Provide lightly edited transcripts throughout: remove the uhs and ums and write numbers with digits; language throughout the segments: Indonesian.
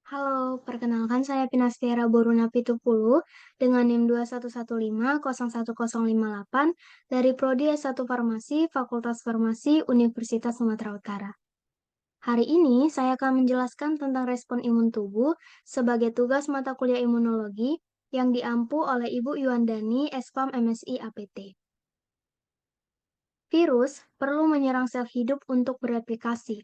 Halo, perkenalkan saya Pinastiara Boruna Pitupulu dengan NIM 211501058 dari Prodi S1 Farmasi Fakultas Farmasi Universitas Sumatera Utara. Hari ini saya akan menjelaskan tentang respon imun tubuh sebagai tugas mata kuliah imunologi yang diampu oleh Ibu Yuandani, SPAM MSI APT. Virus perlu menyerang sel hidup untuk bereplikasi.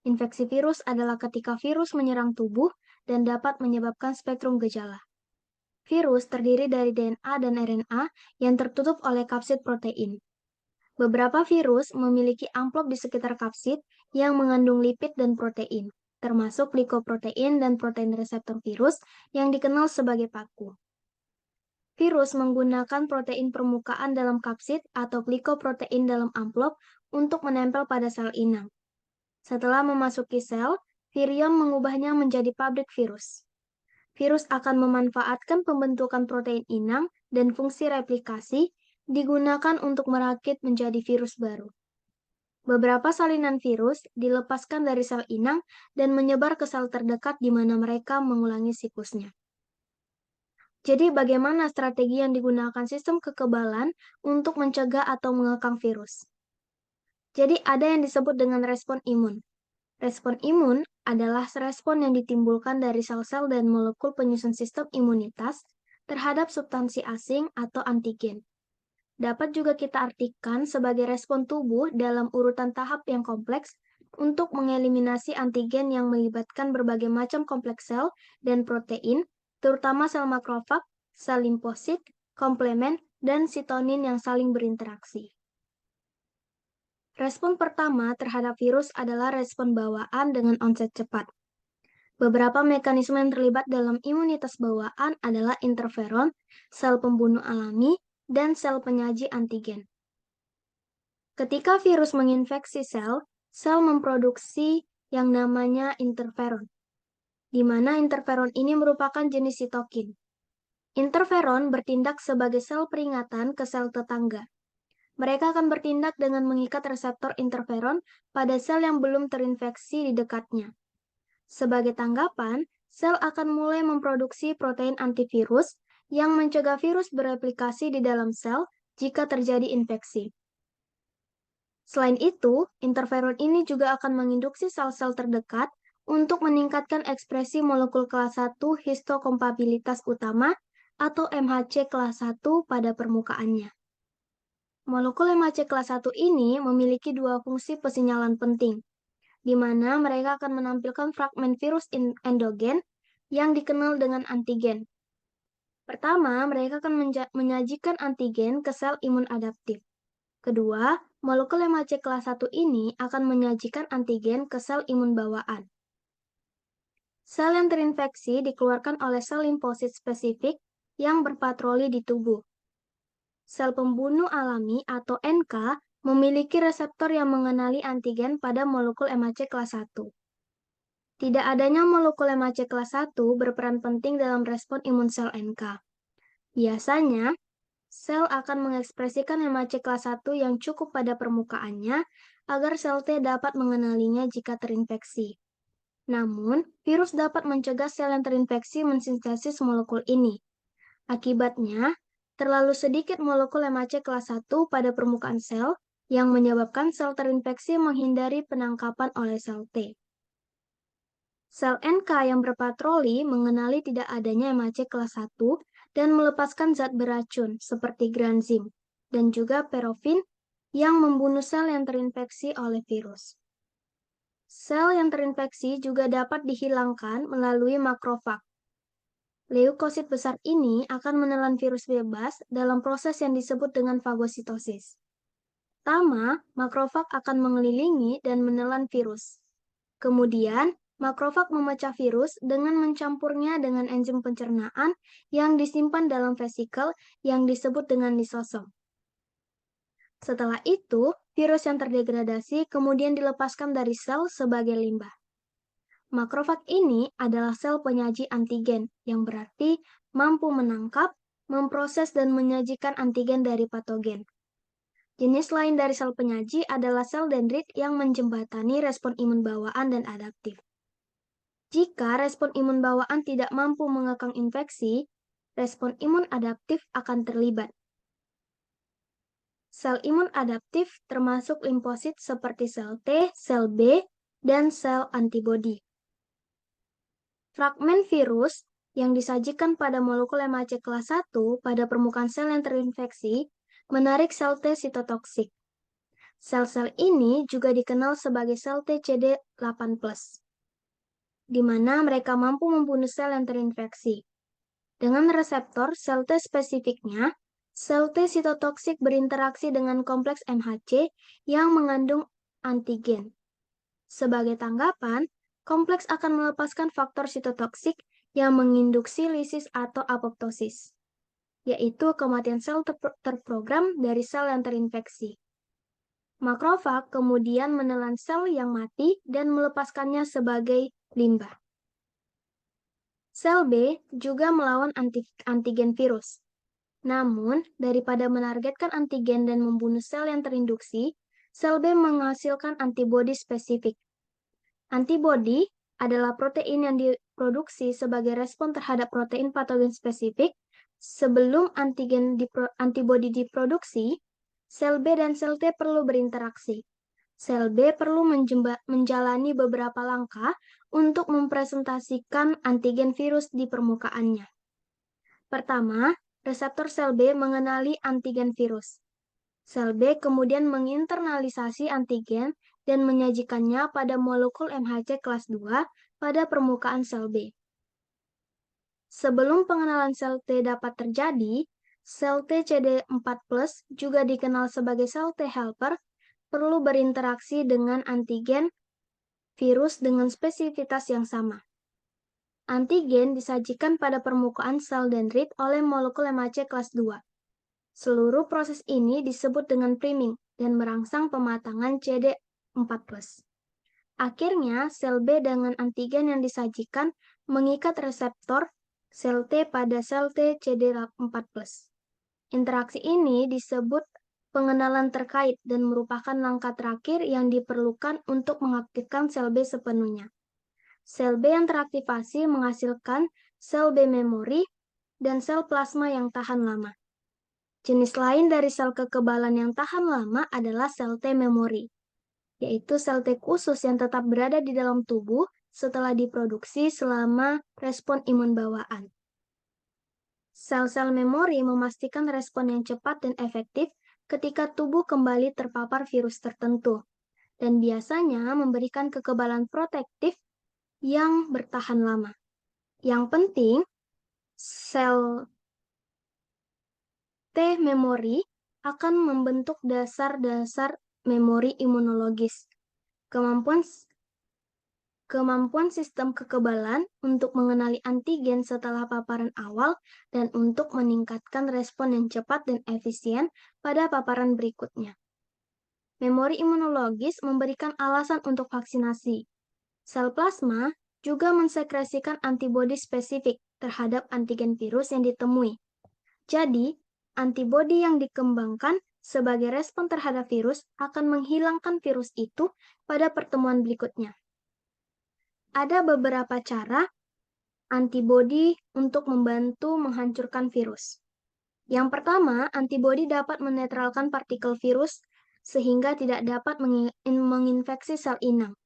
Infeksi virus adalah ketika virus menyerang tubuh dan dapat menyebabkan spektrum gejala. Virus terdiri dari DNA dan RNA yang tertutup oleh kapsid protein. Beberapa virus memiliki amplop di sekitar kapsid yang mengandung lipid dan protein, termasuk glikoprotein dan protein reseptor virus yang dikenal sebagai paku. Virus menggunakan protein permukaan dalam kapsid atau glikoprotein dalam amplop untuk menempel pada sel inang. Setelah memasuki sel, virion mengubahnya menjadi pabrik virus. Virus akan memanfaatkan pembentukan protein inang dan fungsi replikasi digunakan untuk merakit menjadi virus baru. Beberapa salinan virus dilepaskan dari sel inang dan menyebar ke sel terdekat di mana mereka mengulangi siklusnya. Jadi bagaimana strategi yang digunakan sistem kekebalan untuk mencegah atau mengekang virus? Jadi ada yang disebut dengan respon imun. Respon imun adalah respon yang ditimbulkan dari sel-sel dan molekul penyusun sistem imunitas terhadap substansi asing atau antigen. Dapat juga kita artikan sebagai respon tubuh dalam urutan tahap yang kompleks untuk mengeliminasi antigen yang melibatkan berbagai macam kompleks sel dan protein, terutama sel makrofag, sel limfosit, komplemen, dan sitonin yang saling berinteraksi. Respon pertama terhadap virus adalah respon bawaan dengan onset cepat. Beberapa mekanisme yang terlibat dalam imunitas bawaan adalah interferon, sel pembunuh alami, dan sel penyaji antigen. Ketika virus menginfeksi sel, sel memproduksi yang namanya interferon, di mana interferon ini merupakan jenis sitokin. Interferon bertindak sebagai sel peringatan ke sel tetangga. Mereka akan bertindak dengan mengikat reseptor interferon pada sel yang belum terinfeksi di dekatnya. Sebagai tanggapan, sel akan mulai memproduksi protein antivirus yang mencegah virus bereplikasi di dalam sel jika terjadi infeksi. Selain itu, interferon ini juga akan menginduksi sel-sel terdekat untuk meningkatkan ekspresi molekul kelas 1 histokompatibilitas utama atau MHC kelas 1 pada permukaannya. Molekul MHC kelas 1 ini memiliki dua fungsi pensinyalan penting, di mana mereka akan menampilkan fragmen virus endogen yang dikenal dengan antigen. Pertama, mereka akan menyajikan antigen ke sel imun adaptif. Kedua, molekul MHC kelas 1 ini akan menyajikan antigen ke sel imun bawaan. Sel yang terinfeksi dikeluarkan oleh sel limfosit spesifik yang berpatroli di tubuh. Sel pembunuh alami atau NK memiliki reseptor yang mengenali antigen pada molekul MHC kelas 1. Tidak adanya molekul MHC kelas 1 berperan penting dalam respon imun sel NK. Biasanya, sel akan mengekspresikan MHC kelas 1 yang cukup pada permukaannya agar sel T dapat mengenalinya jika terinfeksi. Namun, virus dapat mencegah sel yang terinfeksi mensintesis molekul ini. Akibatnya, terlalu sedikit molekul MHC kelas 1 pada permukaan sel yang menyebabkan sel terinfeksi menghindari penangkapan oleh sel T. Sel NK yang berpatroli mengenali tidak adanya MHC kelas 1 dan melepaskan zat beracun seperti granzim dan juga perofin yang membunuh sel yang terinfeksi oleh virus. Sel yang terinfeksi juga dapat dihilangkan melalui makrofag. Leukosit besar ini akan menelan virus bebas dalam proses yang disebut dengan fagositosis. Pertama, makrofag akan mengelilingi dan menelan virus. Kemudian, makrofag memecah virus dengan mencampurnya dengan enzim pencernaan yang disimpan dalam vesikel yang disebut dengan lisosom. Setelah itu, virus yang terdegradasi kemudian dilepaskan dari sel sebagai limbah. Makrofag ini adalah sel penyaji antigen, yang berarti mampu menangkap, memproses, dan menyajikan antigen dari patogen. Jenis lain dari sel penyaji adalah sel dendrit yang menjembatani respon imun bawaan dan adaptif. Jika respon imun bawaan tidak mampu mengekang infeksi, respon imun adaptif akan terlibat. Sel imun adaptif termasuk limfosit seperti sel T, sel B, dan sel antibodi. Fragmen virus yang disajikan pada molekul MHC kelas 1 pada permukaan sel yang terinfeksi menarik sel T sitotoksik. Sel-sel ini juga dikenal sebagai sel TCD8+, di mana mereka mampu membunuh sel yang terinfeksi. Dengan reseptor sel T spesifiknya, sel T sitotoksik berinteraksi dengan kompleks MHC yang mengandung antigen. Sebagai tanggapan, kompleks akan melepaskan faktor sitotoksik yang menginduksi lisis atau apoptosis, yaitu kematian sel terprogram dari sel yang terinfeksi. Makrofag kemudian menelan sel yang mati dan melepaskannya sebagai limbah. Sel B juga melawan antigen virus. Namun, daripada menargetkan antigen dan membunuh sel yang terinduksi, sel B menghasilkan antibodi spesifik. Antibodi adalah protein yang diproduksi sebagai respon terhadap protein patogen spesifik. Sebelum antibodi diproduksi, sel B dan sel T perlu berinteraksi. Sel B perlu menjalani beberapa langkah untuk mempresentasikan antigen virus di permukaannya. Pertama, reseptor sel B mengenali antigen virus. Sel B kemudian menginternalisasi antigen dan menyajikannya pada molekul MHC kelas 2 pada permukaan sel B. Sebelum pengenalan sel T dapat terjadi, sel TCD4+ juga dikenal sebagai sel T helper, perlu berinteraksi dengan antigen virus dengan spesifitas yang sama. Antigen disajikan pada permukaan sel dendrit oleh molekul MHC kelas 2. Seluruh proses ini disebut dengan priming dan merangsang pematangan CD4+. Akhirnya, sel B dengan antigen yang disajikan mengikat reseptor sel T pada sel T CD4+. Interaksi ini disebut pengenalan terkait dan merupakan langkah terakhir yang diperlukan untuk mengaktifkan sel B sepenuhnya. Sel B yang teraktivasi menghasilkan sel B memori dan sel plasma yang tahan lama. Jenis lain dari sel kekebalan yang tahan lama adalah sel T memori, yaitu sel T khusus yang tetap berada di dalam tubuh setelah diproduksi selama respon imun bawaan. Sel-sel memori memastikan respon yang cepat dan efektif ketika tubuh kembali terpapar virus tertentu, dan biasanya memberikan kekebalan protektif yang bertahan lama. Yang penting, sel T memori akan membentuk dasar-dasar memori imunologis, kemampuan sistem kekebalan untuk mengenali antigen setelah paparan awal dan untuk meningkatkan respon yang cepat dan efisien pada paparan berikutnya. Memori imunologis memberikan alasan untuk vaksinasi. Sel plasma juga mensekresikan antibodi spesifik terhadap antigen virus yang ditemui. Jadi, antibodi yang dikembangkan sebagai respon terhadap virus akan menghilangkan virus itu pada pertemuan berikutnya. Ada beberapa cara antibodi untuk membantu menghancurkan virus. Yang pertama, antibodi dapat menetralkan partikel virus sehingga tidak dapat menginfeksi sel inang.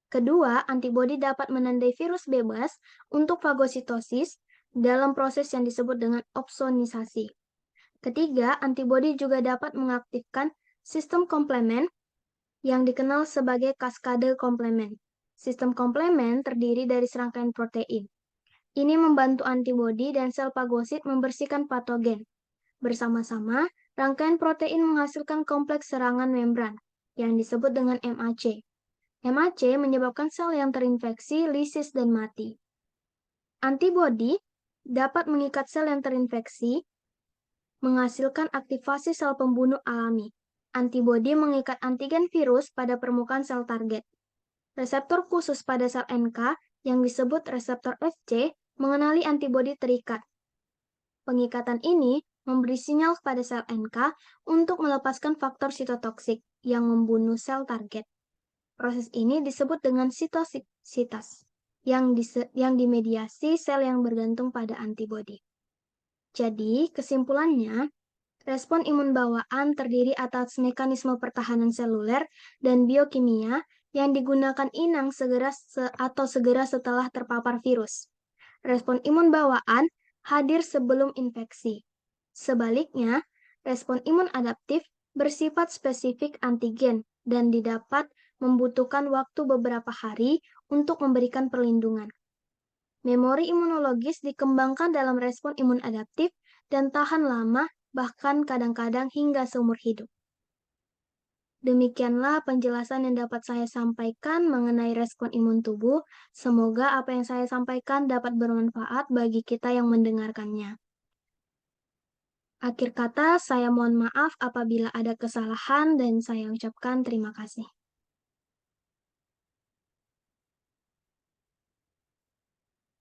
Kedua, antibodi dapat menandai virus bebas untuk fagositosis dalam proses yang disebut dengan opsonisasi. Ketiga, antibodi juga dapat mengaktifkan sistem komplement yang dikenal sebagai kaskade komplement. Sistem komplement terdiri dari serangkaian protein. Ini membantu antibodi dan sel fagosit membersihkan patogen. Bersama-sama, rangkaian protein menghasilkan kompleks serangan membran yang disebut dengan MAC. MAC menyebabkan sel yang terinfeksi, lisis, dan mati. Antibodi dapat mengikat sel yang terinfeksi, menghasilkan aktivasi sel pembunuh alami. Antibodi mengikat antigen virus pada permukaan sel target. Reseptor khusus pada sel NK yang disebut reseptor Fc mengenali antibodi terikat. Pengikatan ini memberi sinyal kepada sel NK untuk melepaskan faktor sitotoksik yang membunuh sel target. Proses ini disebut dengan sitositas. yang dimediasi sel yang bergantung pada antibodi. Jadi, kesimpulannya, respon imun bawaan terdiri atas mekanisme pertahanan seluler dan biokimia yang digunakan inang segera setelah terpapar virus. Respon imun bawaan hadir sebelum infeksi. Sebaliknya, respon imun adaptif bersifat spesifik antigen dan didapat membutuhkan waktu beberapa hari untuk memberikan perlindungan. Memori imunologis dikembangkan dalam respon imun adaptif dan tahan lama, bahkan kadang-kadang hingga seumur hidup. Demikianlah penjelasan yang dapat saya sampaikan mengenai respon imun tubuh. Semoga apa yang saya sampaikan dapat bermanfaat bagi kita yang mendengarkannya. Akhir kata, saya mohon maaf apabila ada kesalahan dan saya ucapkan terima kasih.